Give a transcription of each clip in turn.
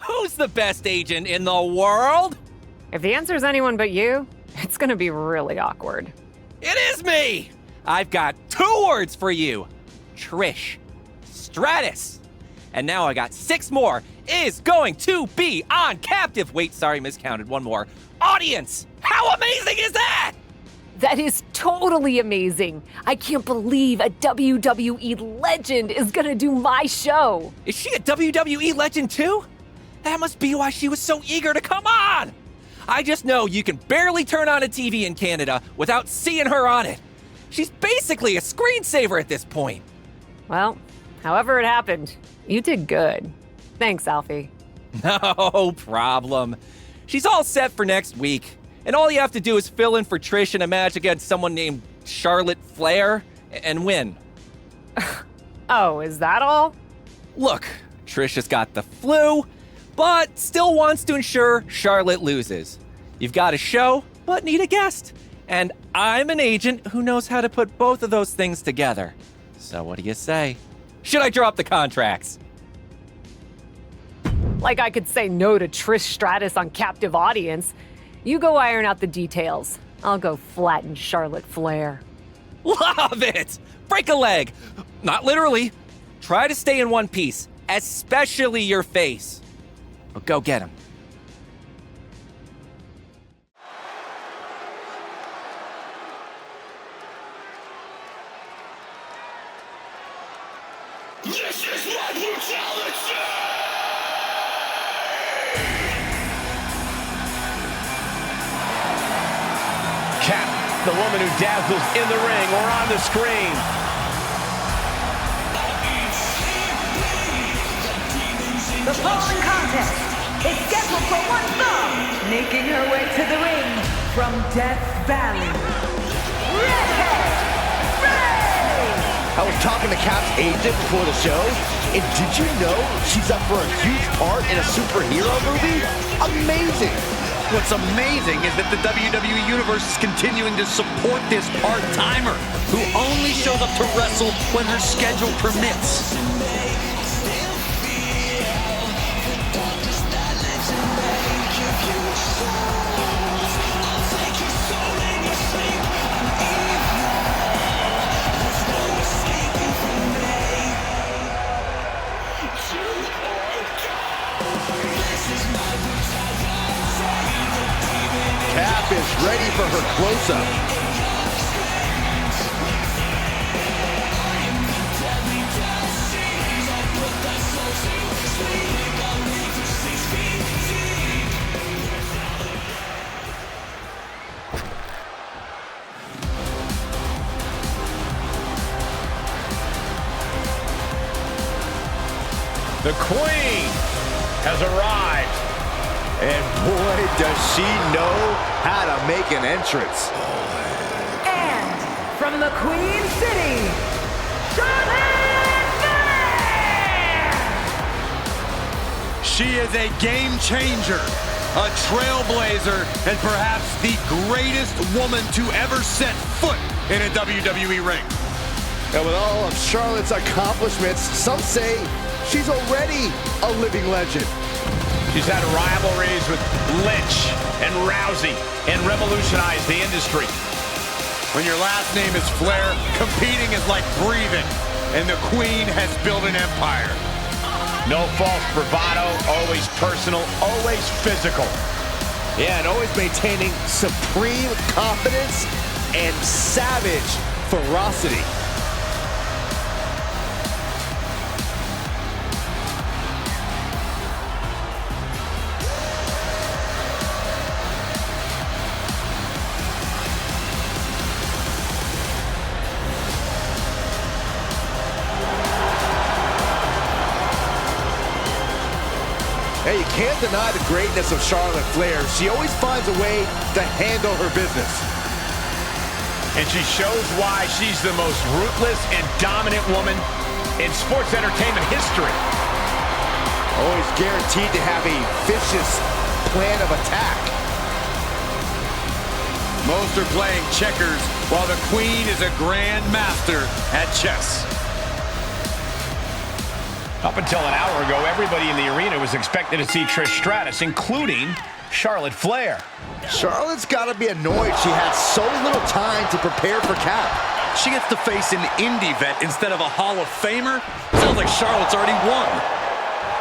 Who's the best agent in the world? If the answer is anyone but you, it's gonna be really awkward. It is me! I've got 2 words for you. Trish. Stratus. And now I got 6 more. Is going to be on captive. Wait, sorry, miscounted. 1 more. Audience. How amazing is that? That is totally amazing. I can't believe a WWE legend is gonna do my show. Is she a WWE legend too? That must be why she was so eager to come on. I just know you can barely turn on a TV in Canada without seeing her on it. She's basically a screensaver at this point. Well, however it happened, you did good. Thanks, Alfie. No problem. She's all set for next week. And all you have to do is fill in for Trish in a match against someone named Charlotte Flair and win. Oh, is that all? Look, Trish has got the flu, but still wants to ensure Charlotte loses. You've got a show, but need a guest. And I'm an agent who knows how to put both of those things together. So what do you say? Should I drop the contracts? Like I could say no to Trish Stratus on captive audience. You go iron out the details. I'll go flatten Charlotte Flair. Love it! Break a leg. Not literally. Try to stay in one piece, especially your face. But go get him. This is my brutality! Cat, the woman who dazzles in the ring or on the screen. The following contest is scheduled for one fall, making her way to the ring from Death Valley. Redhead Ray! I was talking to Cat's agent before the show, and did you know she's up for a huge part in a superhero movie? Amazing! What's amazing is that the WWE Universe is continuing to support this part-timer who only shows up to wrestle when her schedule permits. Cap is ready for her close-up. The Queen has arrived. And boy, does she know how to make an entrance. And from the Queen City, Charlotte Flair! She is a game changer, a trailblazer, and perhaps the greatest woman to ever set foot in a WWE ring. And with all of Charlotte's accomplishments, some say she's already a living legend. She's had rivalries with Lynch and Rousey and revolutionized the industry. When your last name is Flair, competing is like breathing, and the Queen has built an empire. No false bravado, always personal, always physical. Yeah, and always maintaining supreme confidence and savage ferocity. Hey, you can't deny the greatness of Charlotte Flair. She always finds a way to handle her business. And she shows why she's the most ruthless and dominant woman in sports entertainment history. Always guaranteed to have a vicious plan of attack. Most are playing checkers, while the Queen is a grand master at chess. Up until an hour ago, everybody in the arena was expected to see Trish Stratus, including Charlotte Flair. Charlotte's got to be annoyed she had so little time to prepare for Cap. She gets to face an indie vet instead of a Hall of Famer. Sounds like Charlotte's already won.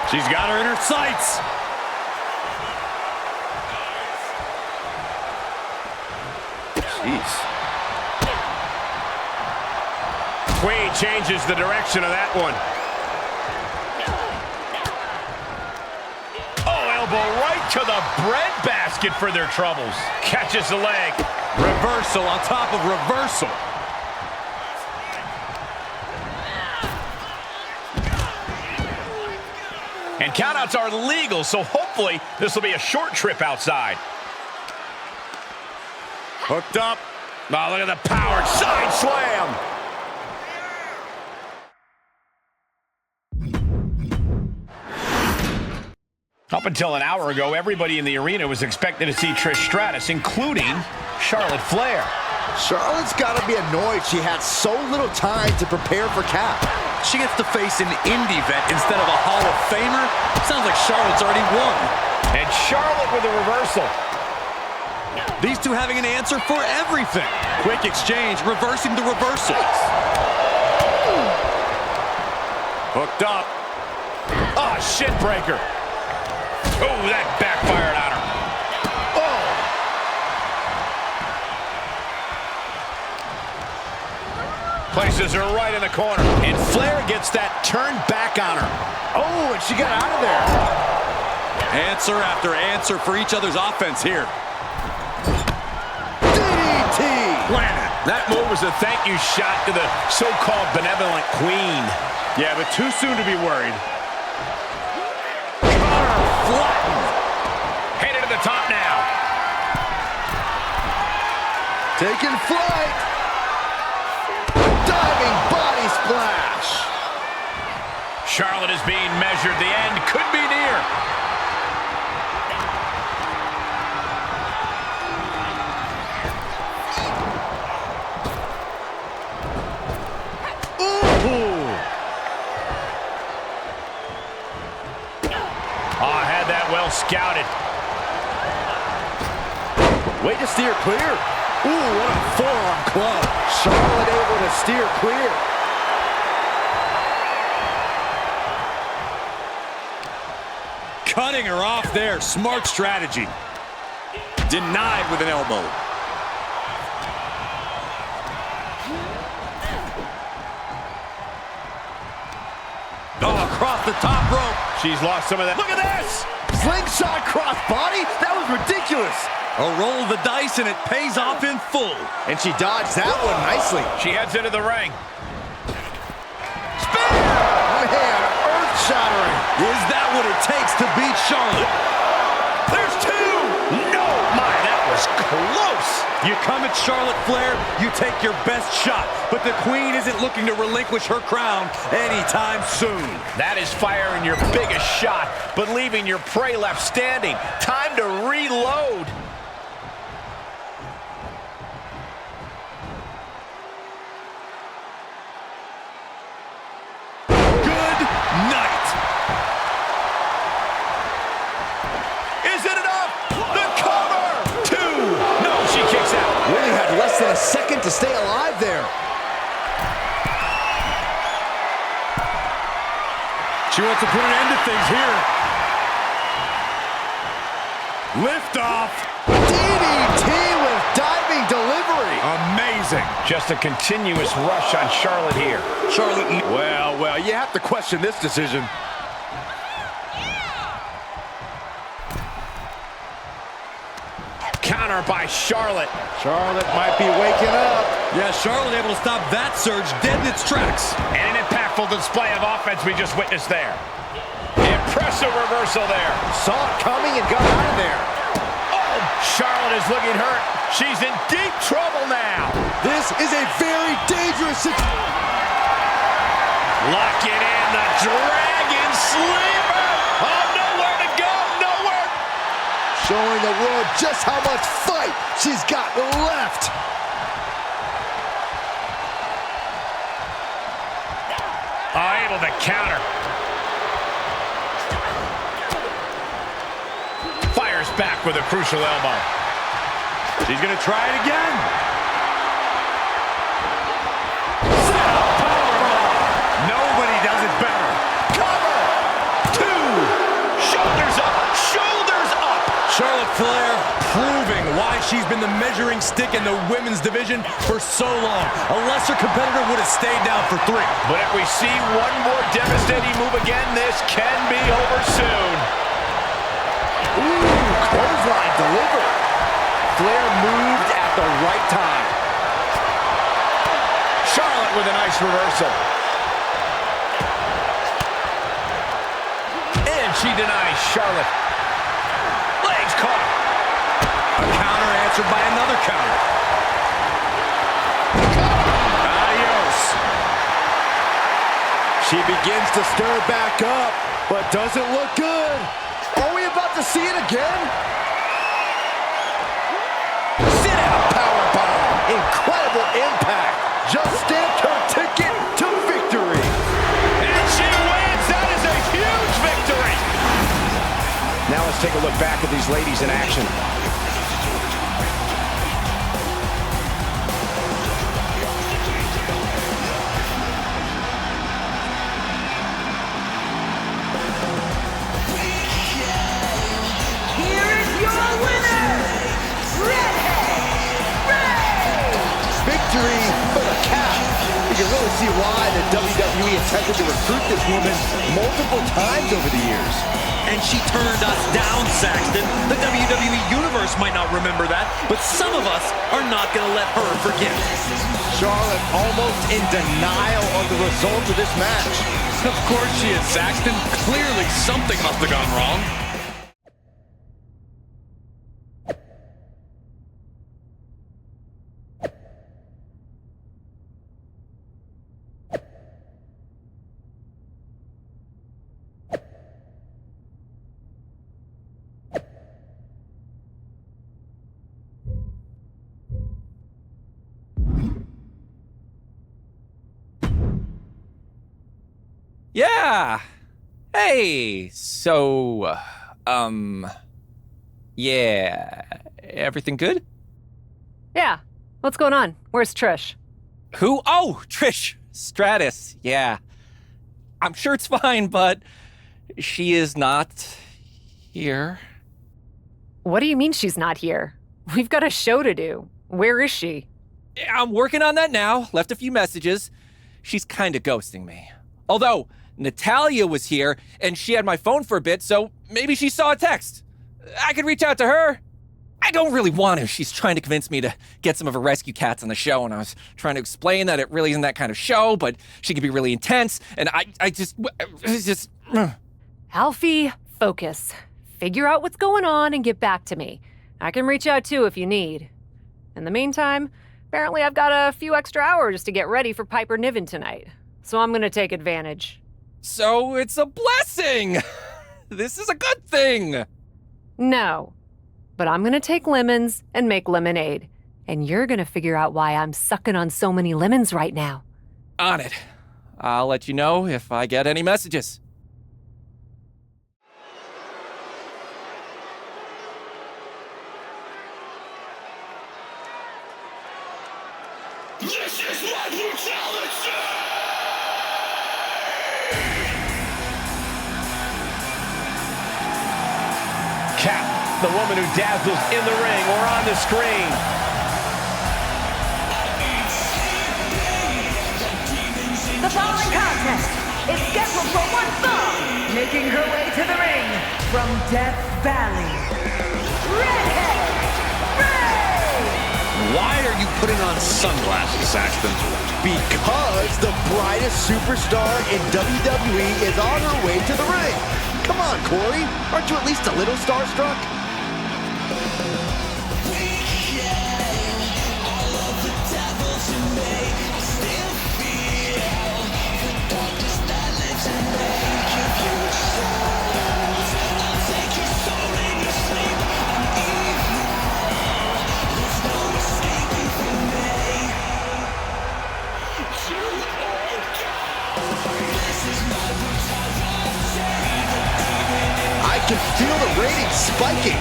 She's got her in her sights. Jeez. Queen changes the direction of that one. Oh, elbow right to the breadbasket for their troubles. Catches the leg. Reversal on top of reversal. And countouts are legal, so hopefully this will be a short trip outside. Hooked up. Oh, look at the powered side slam. Up until an hour ago, everybody in the arena was expected to see Trish Stratus, including Charlotte Flair. Charlotte's got to be annoyed she had so little time to prepare for Cap. She gets to face an indie vet instead of a Hall of Famer. Sounds like Charlotte's already won. And Charlotte with a reversal. These two having an answer for everything. Quick exchange, reversing the reversal. Hooked up. Oh, shit breaker. Oh, that backfired on her. Oh. Places her right in the corner. And Flair gets that turned back on her. Oh, and she got out of there. Answer after answer for each other's offense here. DDT. Planted. That move was a thank you shot to the so-called benevolent queen. Yeah, but too soon to be worried. Flattened. Headed to the top now. Taking flight. Diving body splash. Charlotte is being measured. The end could be near. Scouted. Way to steer clear. Ooh, what a forearm club. Charlotte able to steer clear. Cutting her off there. Smart strategy. Denied with an elbow. Oh, across the top rope. She's lost some of that. Look at this! Slingshot cross body? That was ridiculous. A roll of the dice, and it pays off in full. And she dodged that one nicely. She heads into the ring. Spear! Man, earth-shattering. Is that what it takes to beat Charlotte? There's two! No! My, that was close! You come at Charlotte Flair, you take your best shot. But the Queen isn't looking to relinquish her crown anytime soon. That is firing your biggest shot, but leaving your prey left standing. Time to reload. Good night. Is it enough? The cover! Two! No, she kicks out. Really had less than a second to stay alive there. She wants to put an end to things here. Lift off. DDT with diving delivery. Amazing. Just a continuous rush on Charlotte here. Charlotte. Well, you have to question this decision. Counter by Charlotte. Charlotte might be waking up. Yeah, Charlotte able to stop that surge dead in its tracks. And an impactful display of offense we just witnessed there. Impressive reversal there. Saw it coming and got out of there. Oh, Charlotte is looking hurt. She's in deep trouble now. This is a very dangerous situation. Locking in the Dragon Sleeper. Oh, nowhere to go, nowhere. Showing the world just how much fight she's got left. Able to counter. fires back with a crucial elbow. She's going to try it again. Nobody does it better. Cover. 2. Shoulders up. Shoulders up. Charlotte Flair proving why she's been the measuring stick in the women's division for so long. A lesser competitor would have stayed down for 3. But if we see one more devastating move again, this can be over soon. Ooh, clothesline delivered. Flair moved at the right time. Charlotte with a nice reversal. And she denies Charlotte. Legs caught. A counter answered by another counter. Adios. She begins to stir back up, but doesn't look good. Are we about to see it again? Sit out powerbomb. Incredible impact. Just stamped her ticket to victory. And she wins. That is a huge victory. Now let's take a look back at these ladies in action. Here is your winner, Redhead Ray! Victory for the Cap. You can really see why the WWE attempted to recruit this woman multiple times over the years. And she turned us down, Saxton. The WWE Universe might not remember that, but some of us are not going to let her forget. Charlotte almost in denial of the results of this match. Of course she is, Saxton. Clearly something must have gone wrong. Yeah. Hey, so, yeah. Everything good? Yeah. What's going on? Where's Trish? Who? Oh, Trish. Stratus. Yeah. I'm sure it's fine, but she is not here. What do you mean she's not here? We've got a show to do. Where is she? I'm working on that now. Left a few messages. She's kind of ghosting me. Although, Natalia was here, and she had my phone for a bit, so maybe she saw a text. I could reach out to her. I don't really want to. She's trying to convince me to get some of her rescue cats on the show, and I was trying to explain that it really isn't that kind of show, but she could be really intense, and it's just... Alfie, focus. Figure out what's going on and get back to me. I can reach out too if you need. In the meantime, apparently I've got a few extra hours to get ready for Piper Niven tonight, so I'm gonna take advantage. So it's a blessing! This is a good thing! No, but I'm gonna take lemons and make lemonade, and you're gonna figure out why I'm sucking on so many lemons right now. On it. I'll let you know if I get any messages. This is my brutality! Cap, the woman who dazzles in the ring or on the screen. The following contest is scheduled for one fall, making her way to the ring from Death Valley, Redhead Ray! Why are you putting on sunglasses, Saxton? Because the brightest superstar in WWE is on her way to the ring. Come on, Corey. Aren't you at least a little starstruck? I can feel the radiance blade spiking.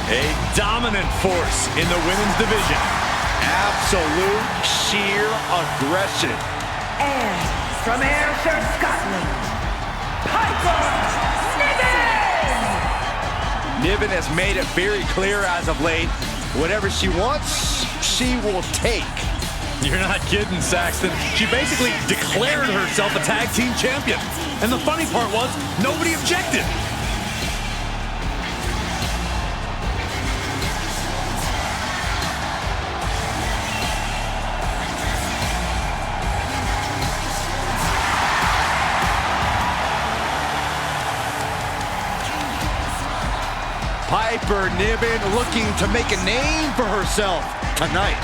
A dominant force in the women's division. Absolute sheer aggression. And from Ayrshire, Scotland, Piper Niven! Niven has made it very clear as of late, whatever she wants, she will take. You're not kidding, Saxton. She basically declared herself a tag team champion. And the funny part was, nobody objected. Piper Niven looking to make a name for herself tonight.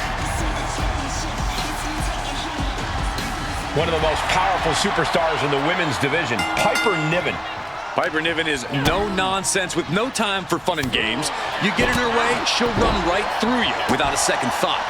One of the most powerful superstars in the women's division, Piper Niven. Piper Niven is no nonsense with no time for fun and games. You get in her way, she'll run right through you without a second thought.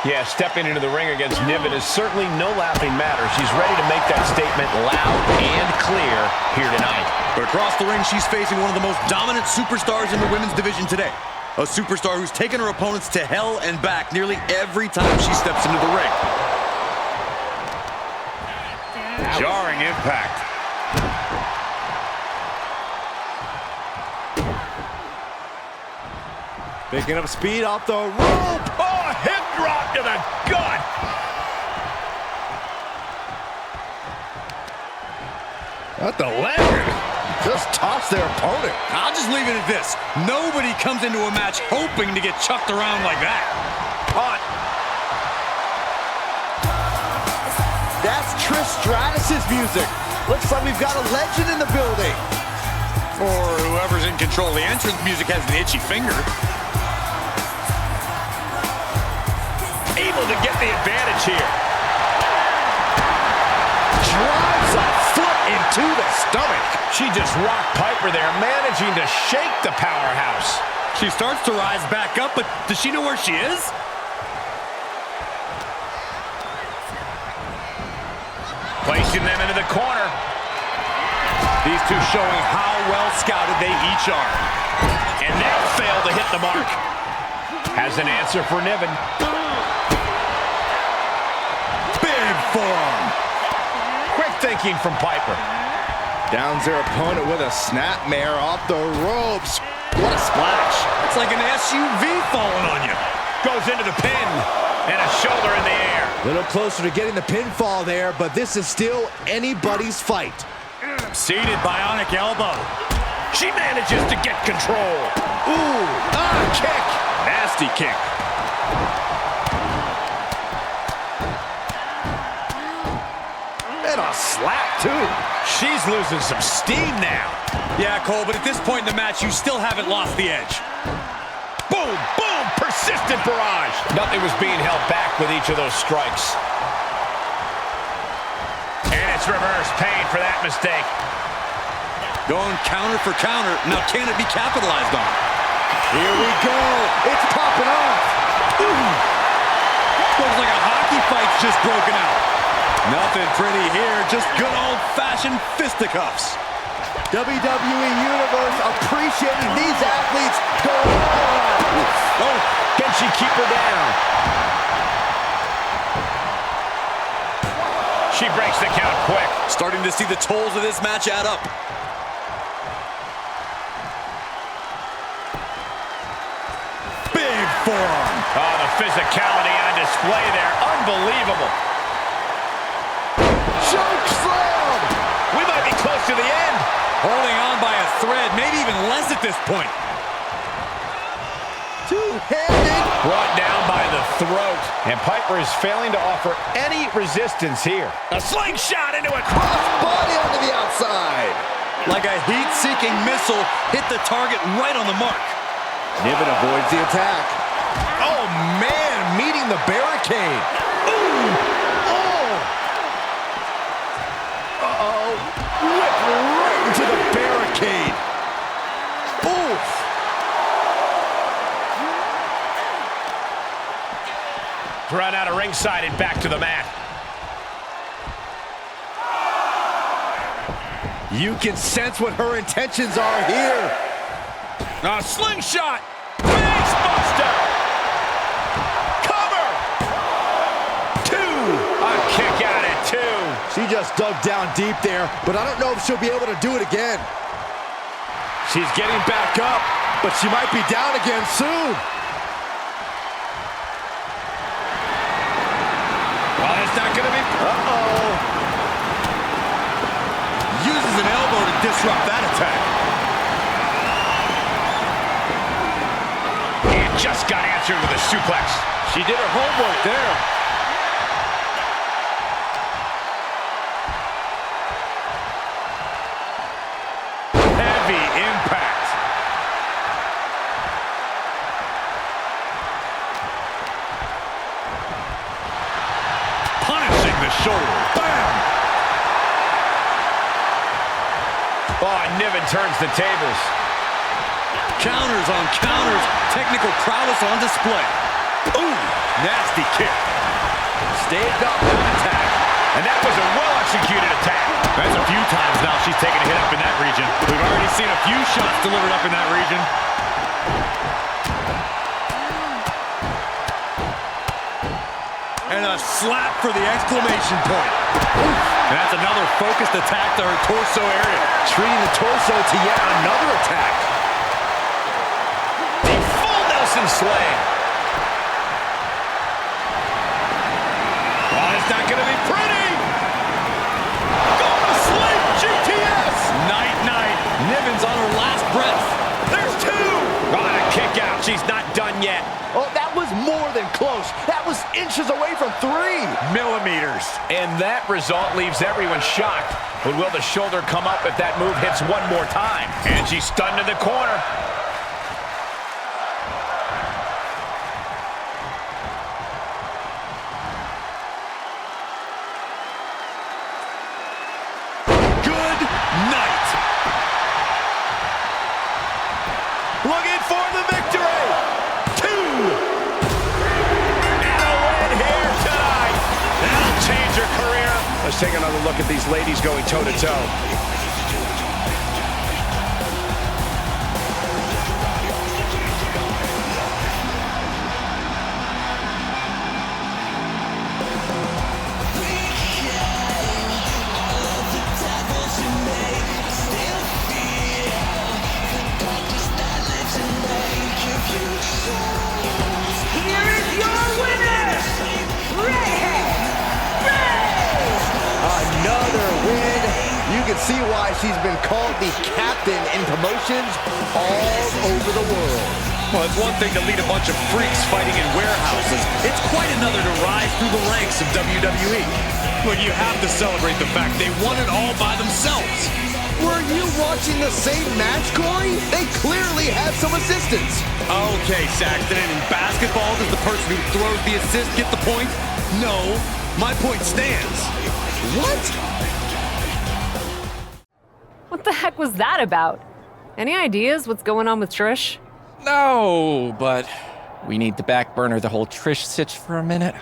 Yeah, stepping into the ring against Niven is certainly no laughing matter. She's ready to make that statement loud and clear here tonight. But across the ring, she's facing one of the most dominant superstars in the women's division today. A superstar who's taken her opponents to hell and back nearly every time she steps into the ring. Jarring impact. Picking up speed off the rope. Oh, hip drop to the gut. What the leg? Just toss their opponent. I'll just leave it at this. Nobody comes into a match hoping to get chucked around like that. Hot. That's Stratus' music. Looks like we've got a legend in the building. Or whoever's in control of the entrance music has an itchy finger. Able to get the advantage here. Drives a foot into the stomach. She just rocked Piper there, managing to shake the powerhouse. She starts to rise back up, but does she know where she is? Placing them into the corner. These two showing how well scouted they each are. And they'll fail to hit the mark. Has an answer for Niven. Big forearm. Quick thinking from Piper. Downs their opponent with a snapmare off the ropes. What a splash. It's like an SUV falling on you. Goes into the pin. And a shoulder in the air. A little closer to getting the pinfall there, but this is still anybody's fight. Seated bionic elbow. She manages to get control. Ooh, kick. Nasty kick. And a slap, too. She's losing some steam now. Yeah, Cole, but at this point in the match, you still haven't lost the edge. Boom, boom, persistent barrage. Nothing was being held back with each of those strikes. And it's reverse pain for that mistake. Going counter for counter. Now, can it be capitalized on? Here we go. It's popping off. Ooh. Looks like a hockey fight's just broken out. Nothing pretty here, just good old-fashioned fisticuffs. WWE Universe appreciating these athletes going on. Oh, can she keep her down? She breaks the count quick. Starting to see the tolls of this match add up. Big forearm. Oh, the physicality on display there. Unbelievable. Choke slam. We might be close to the end. Holding on by a thread, maybe even less at this point. Two-handed. Brought down by the throat. And Piper is failing to offer any resistance here. A slingshot into a Body onto the outside. Like a heat-seeking missile, hit the target right on the mark. Niven avoids the attack. Oh, man, meeting the barricade. Ooh. Oh. ringside and back to the mat. You can sense what her intentions are here. A slingshot. Face buster. Cover. 2. A kick out at 2. She just dug down deep there, but I don't know if she'll be able to do it again. She's getting back up, but she might be down again soon. Well, it's not going to be... Uh-oh. Uses an elbow to disrupt that attack. And just got answered with a suplex. She did her homework there. Heavy impact. Punishing the shoulder. Bam! Oh, Niven turns the tables. Counters on counters. Technical prowess on display. Ooh, nasty kick. Staved up that attack. And that was a well-executed attack. That's a few times now she's taken a hit up in that region. We've already seen a few shots delivered up in that region. And a slap for the exclamation point. And that's another focused attack to her torso area. Treating the torso to yet another attack. The full Nelson slam. Oh, it's not going to be pretty. Going to sleep, GTS. Night-night. Niven's on her last breath. There's 2. Oh, a kick out. She's not done yet. Oh, that was more than close. That was inches away from 3. Millimeters. And that result leaves everyone shocked. But will the shoulder come up if that move hits one more time? And she's stunned in the corner. Good night. Looking for the victory. 2. And a win here tonight. That'll change her career. Let's take another look at these ladies going toe-to-toe. Here is your winner, Redhead Ray! Another win. You can see why she's been called the captain in promotions all over the world. Well, it's one thing to lead a bunch of freaks fighting in warehouses. It's quite another to rise through the ranks of WWE. But you have to celebrate the fact they won it all by themselves. Were you watching the same match, Corey? They clearly had some assistance. Okay, Saxton, and in basketball, does the person who throws the assist get the point? No, my point stands. What? What the heck was that about? Any ideas what's going on with Trish? No, but we need to back burner the whole Trish sitch for a minute.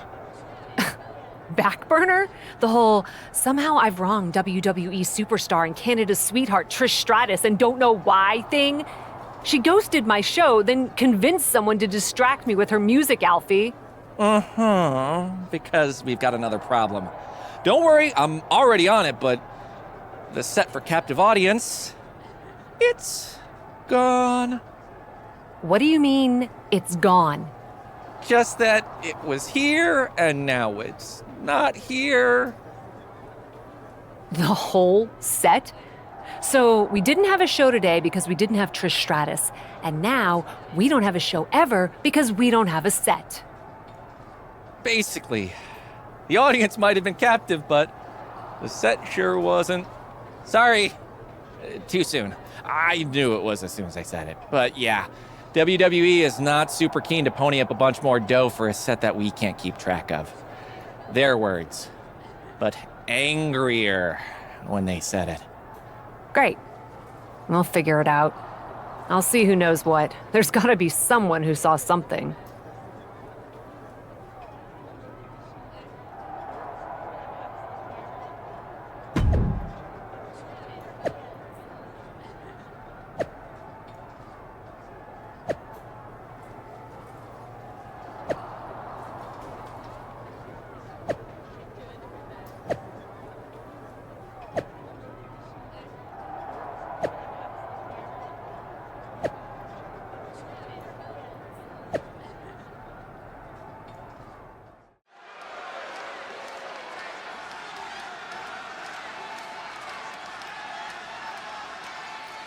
Back burner? The whole, somehow I've wronged WWE superstar and Canada's sweetheart Trish Stratus and don't know why thing? She ghosted my show, then convinced someone to distract me with her music, Alfie. Because we've got another problem. Don't worry, I'm already on it, but the set for captive audience, it's gone. What do you mean, it's gone? Just that it was here and now it's not here. The whole set? So we didn't have a show today because we didn't have Trish Stratus, and now we don't have a show ever because we don't have a set. Basically, the audience might have been captive, but the set sure wasn't. Sorry, too soon. I knew it was as soon as I said it. But yeah, WWE is not super keen to pony up a bunch more dough for a set that we can't keep track of. Their words, but angrier when they said it. Great. We'll figure it out. I'll see who knows what. There's gotta be someone who saw something.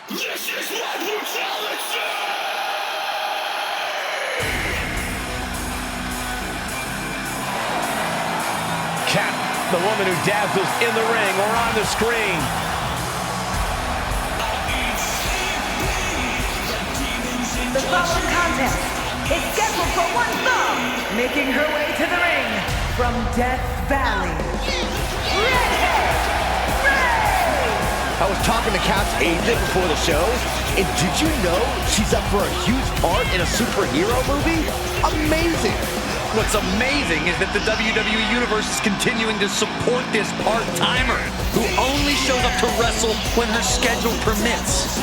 This is my brutality! Kat, the woman who dazzles in the ring or on the screen. The following contest is scheduled for one fall, making her way to the ring from Death Valley. Redhead Ray! I was talking to Cap's agent before the show, and did you know she's up for a huge part in a superhero movie? Amazing! What's amazing is that the WWE Universe is continuing to support this part-timer who only shows up to wrestle when her schedule permits.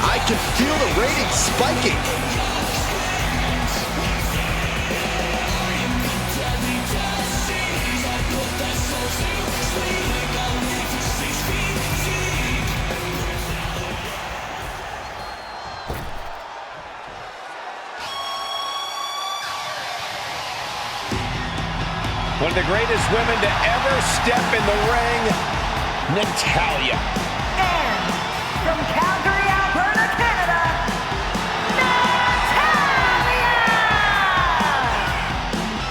I can feel the ratings spiking. One of the greatest women to ever step in the ring, Natalya. And from Calgary, Alberta, Canada, Natalya!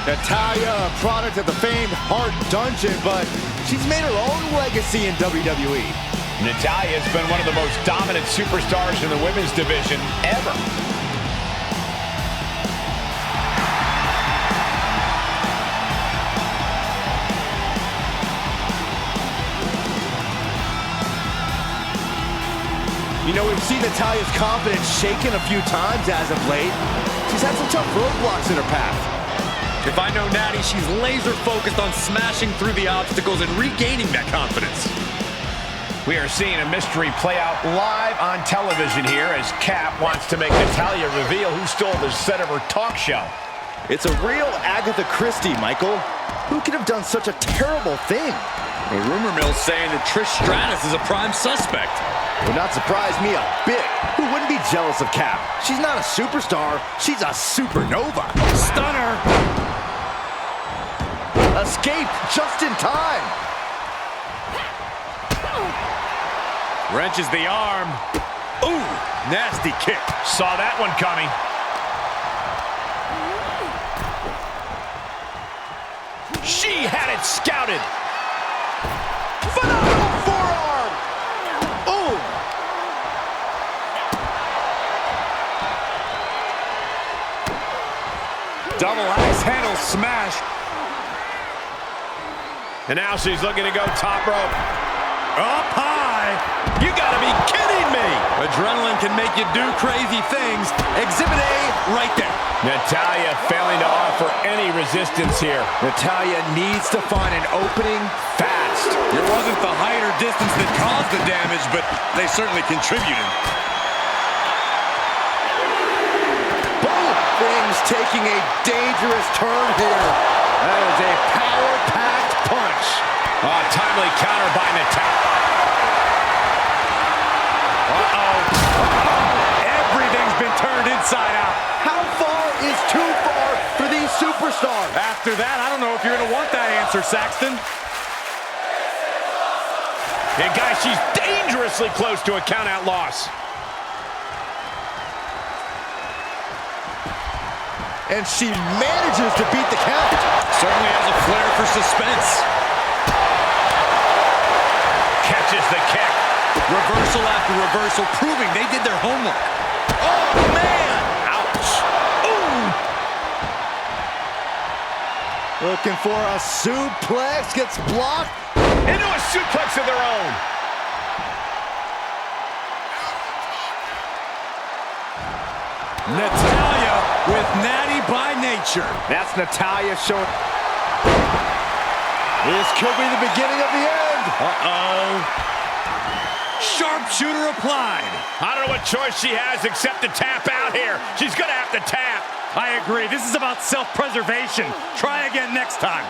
Natalya, a product of the famed Hart Dungeon, but she's made her own legacy in WWE. Natalya has been one of the most dominant superstars in the women's division ever. You know, we've seen Natalya's confidence shaken a few times as of late. She's had some tough roadblocks in her path. If I know Natty, she's laser focused on smashing through the obstacles and regaining that confidence. We are seeing a mystery play out live on television here as Cap wants to make Natalya reveal who stole the set of her talk show. It's a real Agatha Christie, Michael. Who could have done such a terrible thing? The rumor mill's saying that Trish Stratus is a prime suspect. Would not surprise me a bit. Who wouldn't be jealous of Cap? She's not a superstar, she's a supernova. Stunner! Escaped just in time. Wrenches the arm. Ooh, nasty kick. Saw that one coming. She had it scouted. Phenomenal forearm. Boom. Double axe handle smash. And now she's looking to go top rope. Up high. You gotta be kidding me. Adrenaline can make you do crazy things. Exhibit A right there. Natalya failing to offer any resistance here. Natalya needs to find an opening fast. It wasn't the height or distance that caused the damage, but they certainly contributed. Both things taking a dangerous turn here. That is a power-packed punch. Oh, timely counter by Natalya. Everything's been turned inside out. How far is too far for these superstars? After that, I don't know if you're going to want that answer, Saxton. And guys, she's dangerously close to a count-out loss. And she manages to beat the count. Certainly has a flair for suspense. Catches the kick. Reversal after reversal, proving they did their homework. Oh, man! Ouch! Ooh! Looking for a suplex, gets blocked. Into a suplex of their own. Natalya with Natty by nature. That's Natalya showing. This could be the beginning of the end. Uh-oh. Sharpshooter applied. I don't know what choice she has except to tap out here. She's gonna have to tap. I agree. This is about self-preservation. Try again next time.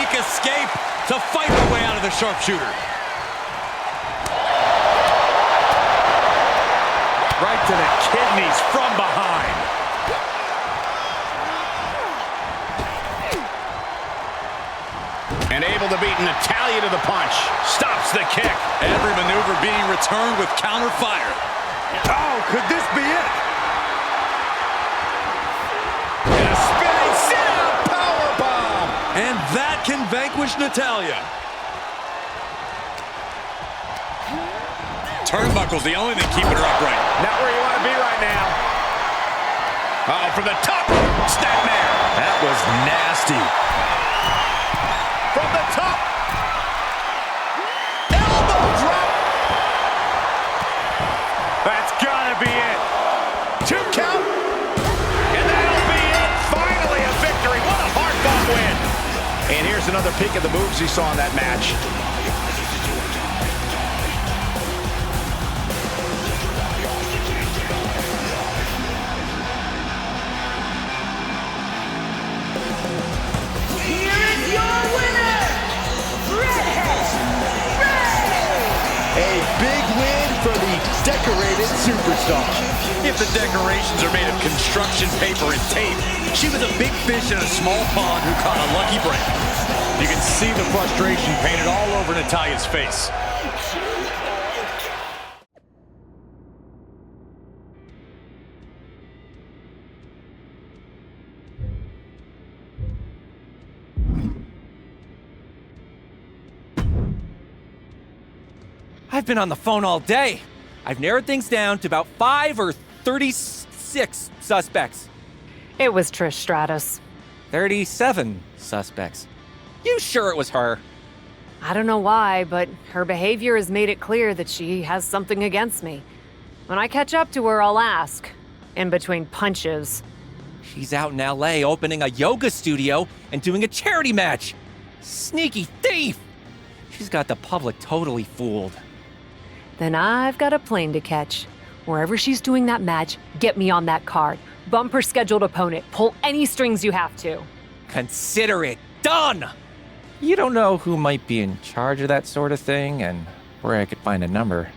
quick escape to fight her way out of the sharpshooter. Right to the kidneys from behind. And able to beat Natalya to the punch. Stops the kick. Every maneuver being returned with counter fire. Oh, could this be it? And a spinning sit-out powerbomb. And that can vanquish Natalya. Turnbuckle's the only thing keeping her upright. Not where you want to be right now. Uh-oh, from the top. Snapmare. That was nasty. From the top. Elbow drop. That's gotta be it. 2 count. And that'll be it. Finally a victory. What a hard-fought win. And here's another peek at the moves he saw in that match. Decorated superstar. If the decorations are made of construction paper and tape, she was a big fish in a small pond who caught a lucky break. You can see the frustration painted all over Natalya's face. I've been on the phone all day. I've narrowed things down to about 5 or 36 suspects. It was Trish Stratus. 37 suspects. You sure it was her? I don't know why, but her behavior has made it clear that she has something against me. When I catch up to her, I'll ask. In between punches. She's out in LA opening a yoga studio and doing a charity match. Sneaky thief! She's got the public totally fooled. Then I've got a plane to catch. Wherever she's doing that match, get me on that card. Bump her scheduled opponent. Pull any strings you have to. Consider it done! You don't know who might be in charge of that sort of thing and where I could find a number,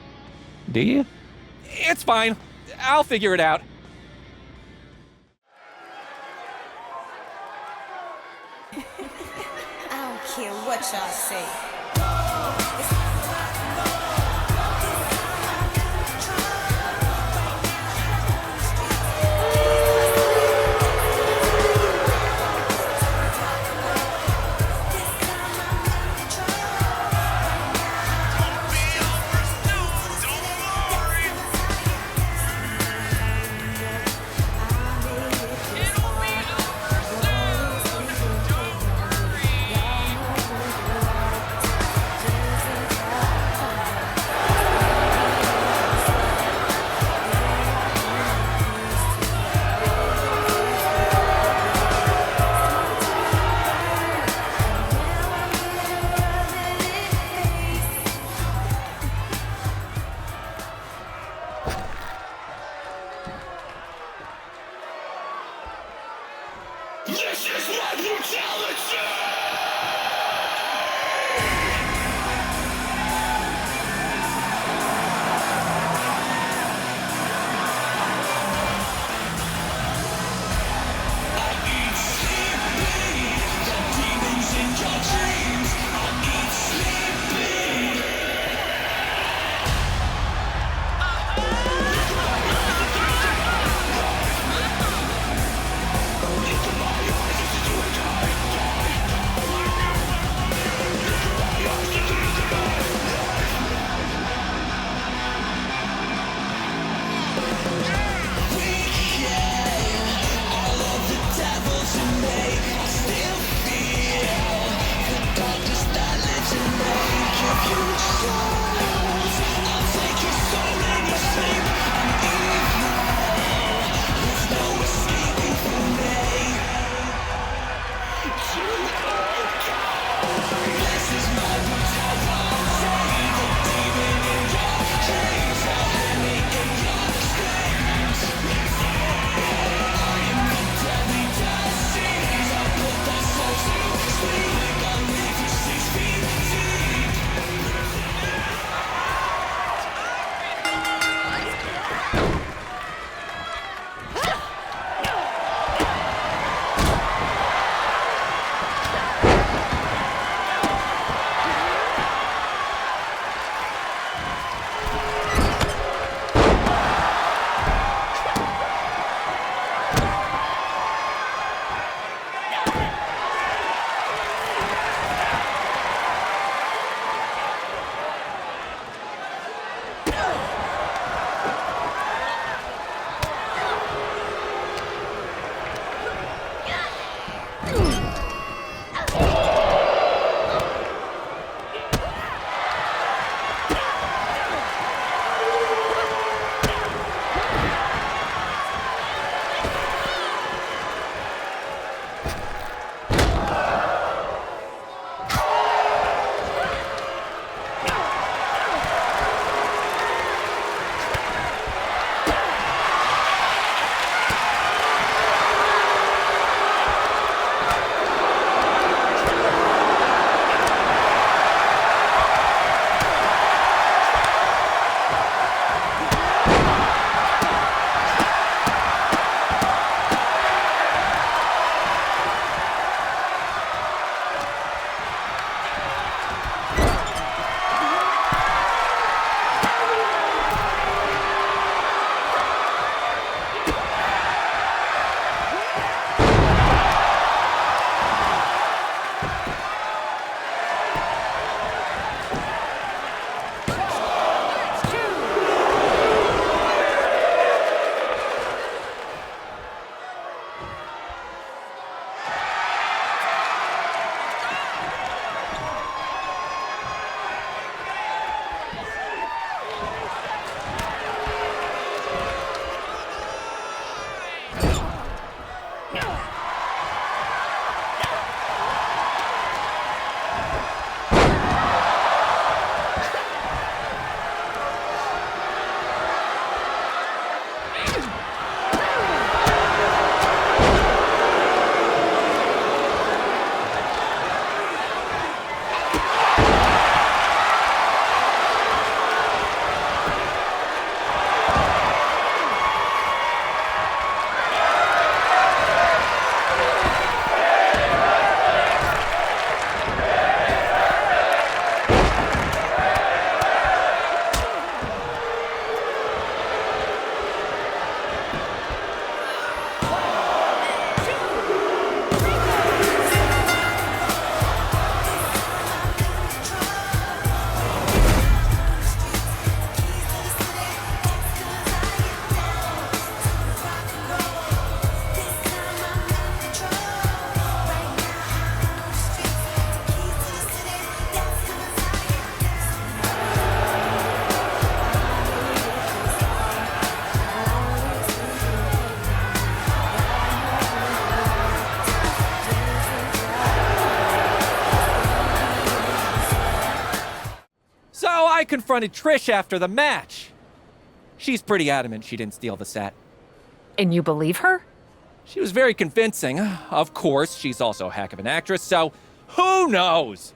do you? It's fine. I'll figure it out. I don't care what y'all say. confronted Trish after the match. She's pretty adamant she didn't steal the set. And you believe her? She was very convincing. Of course, she's also a heck of an actress, so who knows?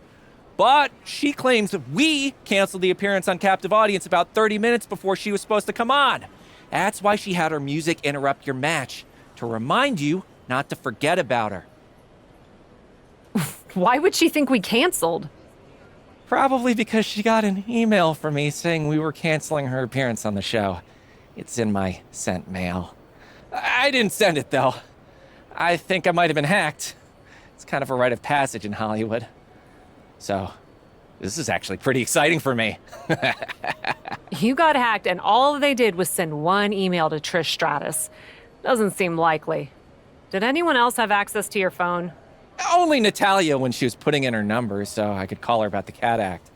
But she claims we canceled the appearance on captive audience about 30 minutes before she was supposed to come on. That's why she had her music interrupt your match, to remind you not to forget about her. Why would she think we canceled? Probably because she got an email from me saying we were canceling her appearance on the show. It's in my sent mail. I didn't send it, though. I think I might have been hacked. It's kind of a rite of passage in Hollywood. So, this is actually pretty exciting for me. You got hacked and all they did was send one email to Trish Stratus. Doesn't seem likely. Did anyone else have access to your phone? Only Natalia when she was putting in her number so I could call her about the Cat Act.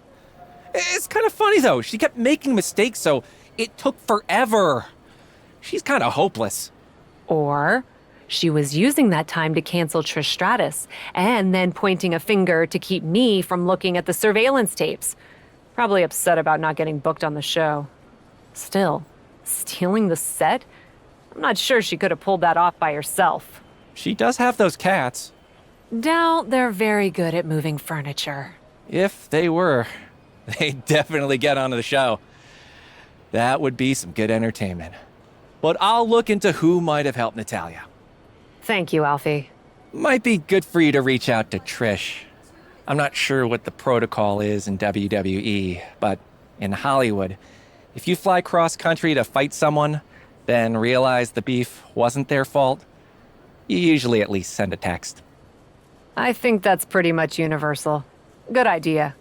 It's kind of funny, though. She kept making mistakes, so it took forever. She's kind of hopeless. Or she was using that time to cancel Trish Stratus and then pointing a finger to keep me from looking at the surveillance tapes. Probably upset about not getting booked on the show. Still, stealing the set? I'm not sure she could have pulled that off by herself. She does have those cats. Doubt they're very good at moving furniture. If they were, they'd definitely get onto the show. That would be some good entertainment. But I'll look into who might have helped Natalia. Thank you, Alfie. Might be good for you to reach out to Trish. I'm not sure what the protocol is in WWE, but in Hollywood, if you fly cross-country to fight someone, then realize the beef wasn't their fault, you usually at least send a text. I think that's pretty much universal. Good idea.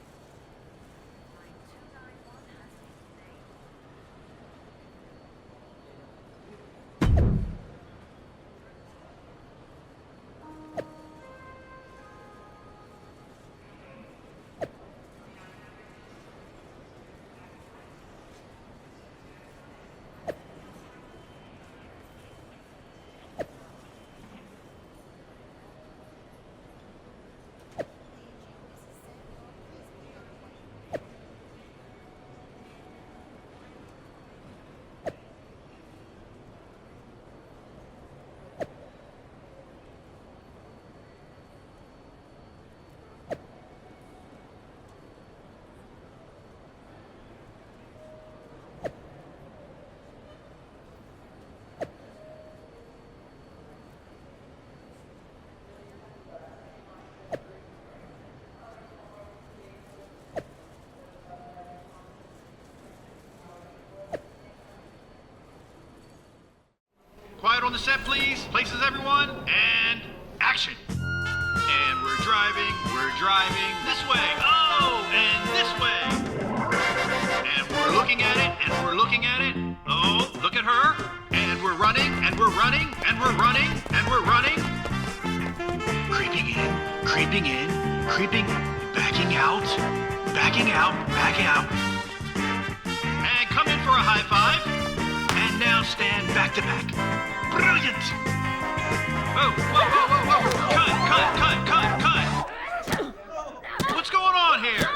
Quiet on the set, please. Places, everyone. And action. And we're driving this way. Oh, and this way. And we're looking at it, and we're looking at it. Oh, look at her. And we're running, and we're running, and we're running, and we're running. Creeping in, backing out, backing out. And come in for a high five. And now stand back to back. Brilliant! Whoa. Cut. What's going on here?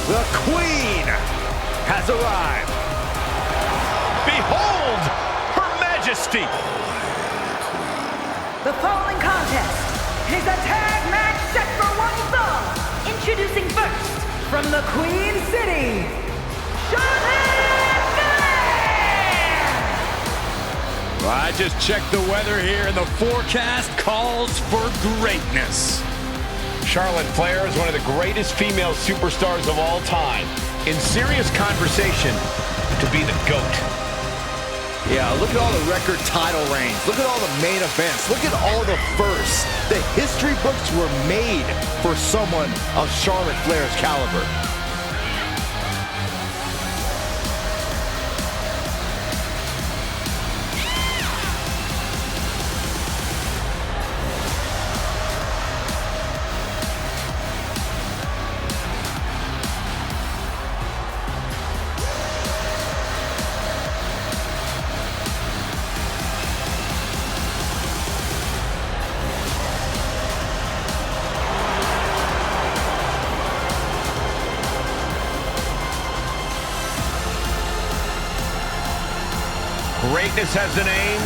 The Queen has arrived. Behold, Her Majesty. The following contest is a tag match set for one fall. Introducing first, from the Queen City, I just checked the weather here, and the forecast calls for greatness. Charlotte Flair is one of the greatest female superstars of all time. In serious conversation to be the GOAT. Yeah, look at all the record title reigns. Look at all the main events. Look at all the firsts. The history books were made for someone of Charlotte Flair's caliber. Greatness has a name,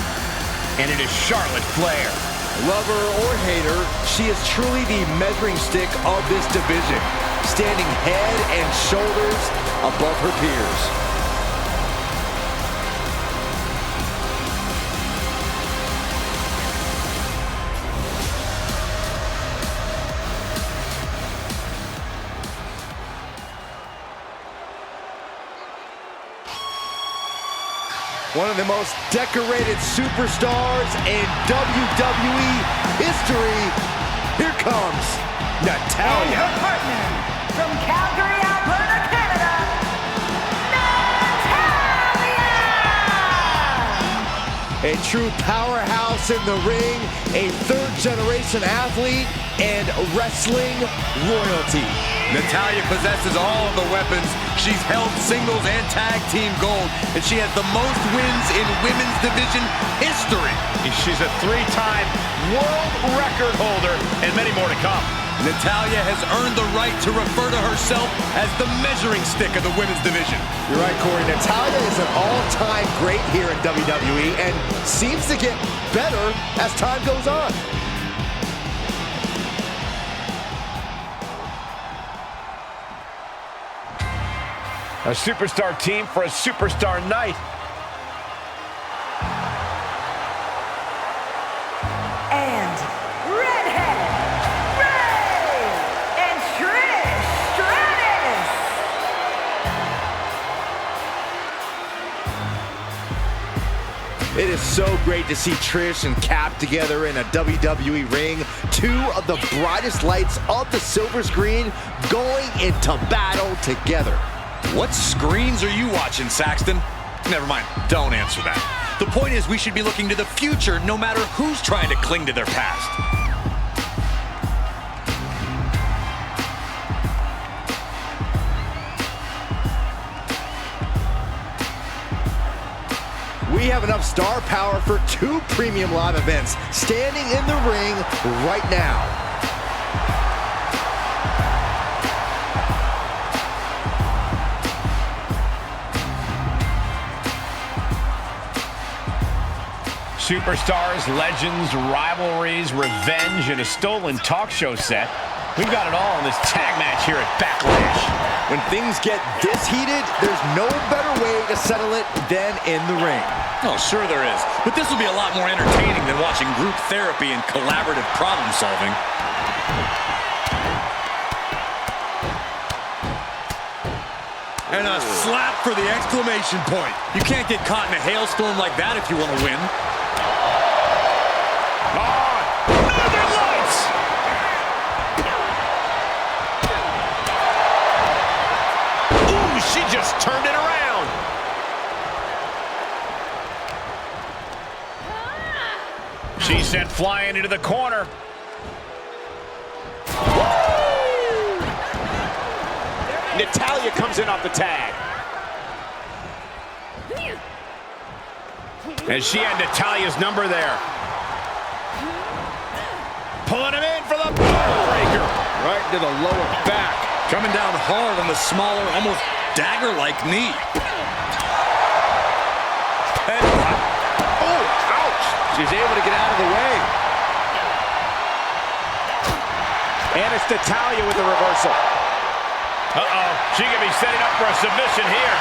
and it is Charlotte Flair. Lover or hater, she is truly the measuring stick of this division, standing head and shoulders above her peers. One of the most decorated superstars in WWE history. Here comes Natalya. And her partner from Calgary, Alberta, Canada, Natalya! A true powerhouse in the ring, a third-generation athlete, and wrestling royalty. Natalya possesses all of the weapons. She's held singles and tag team gold, and she has the most wins in women's division history. She's a 3-time world record holder, and many more to come. Natalya has earned the right to refer to herself as the measuring stick of the women's division. You're right, Corey. Natalya is an all-time great here in WWE and seems to get better as time goes on. A superstar team for a superstar night. And redhead, Ray, and Trish Stratus. It is so great to see Trish and Cap together in a WWE ring. Two of the brightest lights of the silver screen going into battle together. What screens are you watching, Saxton? Never mind, don't answer that. The point is we should be looking to the future no matter who's trying to cling to their past. We have enough star power for 2 premium live events standing in the ring right now. Superstars, legends, rivalries, revenge, and a stolen talk show set. We've got it all in this tag match here at Backlash. When things get this heated, there's no better way to settle it than in the ring. Oh, sure there is. But this will be a lot more entertaining than watching group therapy and collaborative problem solving. And a slap for the exclamation point. You can't get caught in a hailstorm like that if you want to win. Northern Lights! Ooh, she just turned it around. She sent flying into the corner. Natalya comes in off the tag. And she had Natalya's number there. Pulling him in for the backbreaker. Right to the lower back. Coming down hard on the smaller, almost dagger-like knee. And, Oh, ouch. She's able to get out of the way. And it's Natalya with the reversal. Uh-oh, she could be setting up for a submission here.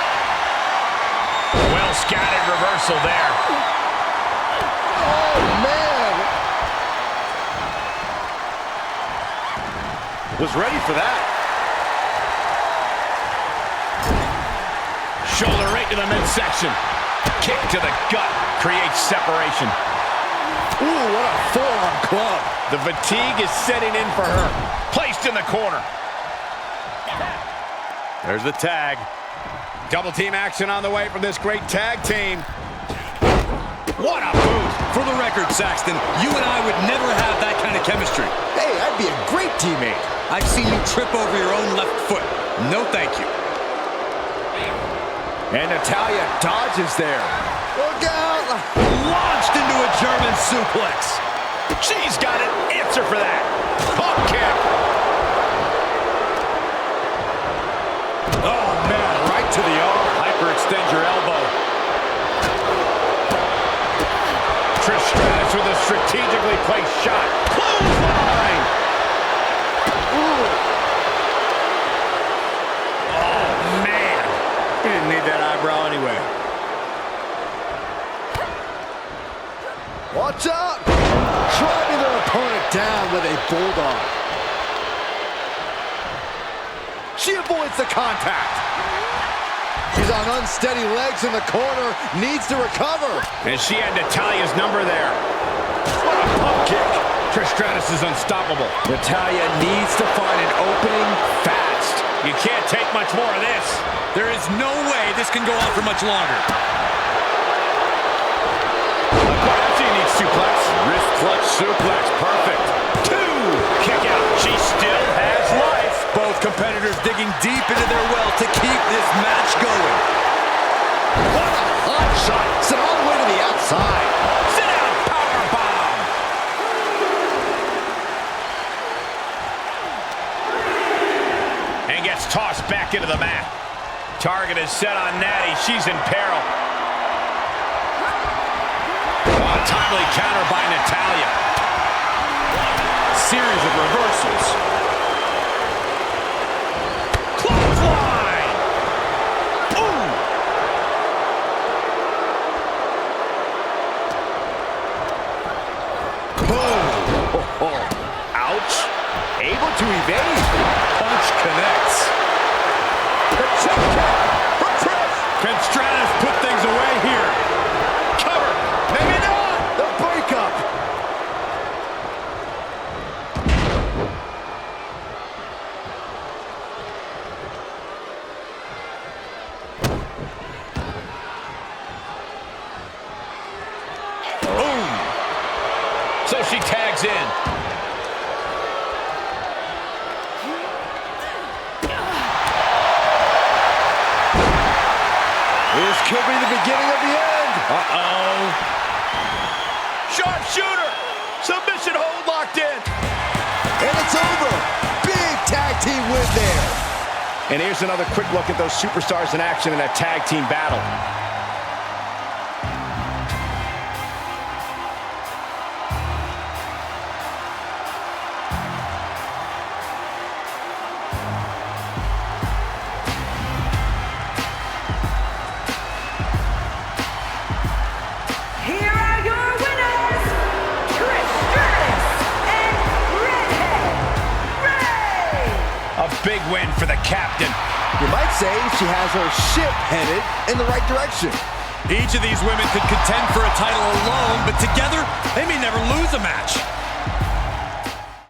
Well scattered reversal there. Oh, man. Was ready for that. Shoulder right to the midsection. Kick to the gut creates separation. Ooh, what a forearm club. The fatigue is setting in for her. Placed in the corner. There's the tag. Double team action on the way from this great tag team. What a boot. For the record, Saxton, you and I would never have that kind of chemistry. Hey, I'd be a great teammate. I've seen you trip over your own left foot. No thank you. And Natalya dodges there. Look out! Launched into a German suplex. She's got an answer for that. Pump kick. Oh, man, right to the arm. Hyperextend your elbow. Trish Stratus with a strategically placed shot. Clothesline. Oh, man. He didn't need that eyebrow anyway. Watch out! Driving their opponent down with a bulldog. She avoids the contact. She's on unsteady legs in the corner, needs to recover. And she had Natalya's number there. What a pump kick. Trish Stratus is unstoppable. Natalya needs to find an opening fast. You can't take much more of this. There is no way this can go on for much longer. She needs suplex. Wrist clutch suplex, perfect. 2. Kick out. She still has life. Both competitors digging deep into their well to keep this match going. What a hot shot. Sent all the way to the outside. Sit down, power bomb. And gets tossed back into the mat. Target is set on Natty. She's in peril. Oh, timely counter by Natalya. Series of reversals. Clothesline. Ooh. Boom. Oh. Ouch. Able to evade. Punch connects. The check from Trish. Can Stratus put things away here? Cover. Maybe not. The breakup. Boom. So she tags in. This could be the beginning of the end. Uh-oh. Sharpshooter. Submission hold locked in. And it's over. Big tag team win there. And here's another quick look at those superstars in action in a tag team battle. Here are your winners, Trish Stratus and Redhead Ray. A big win for the captain. You might say she has her ship headed in the right direction. Each of these women could contend for a title alone, but together, they may never lose a match.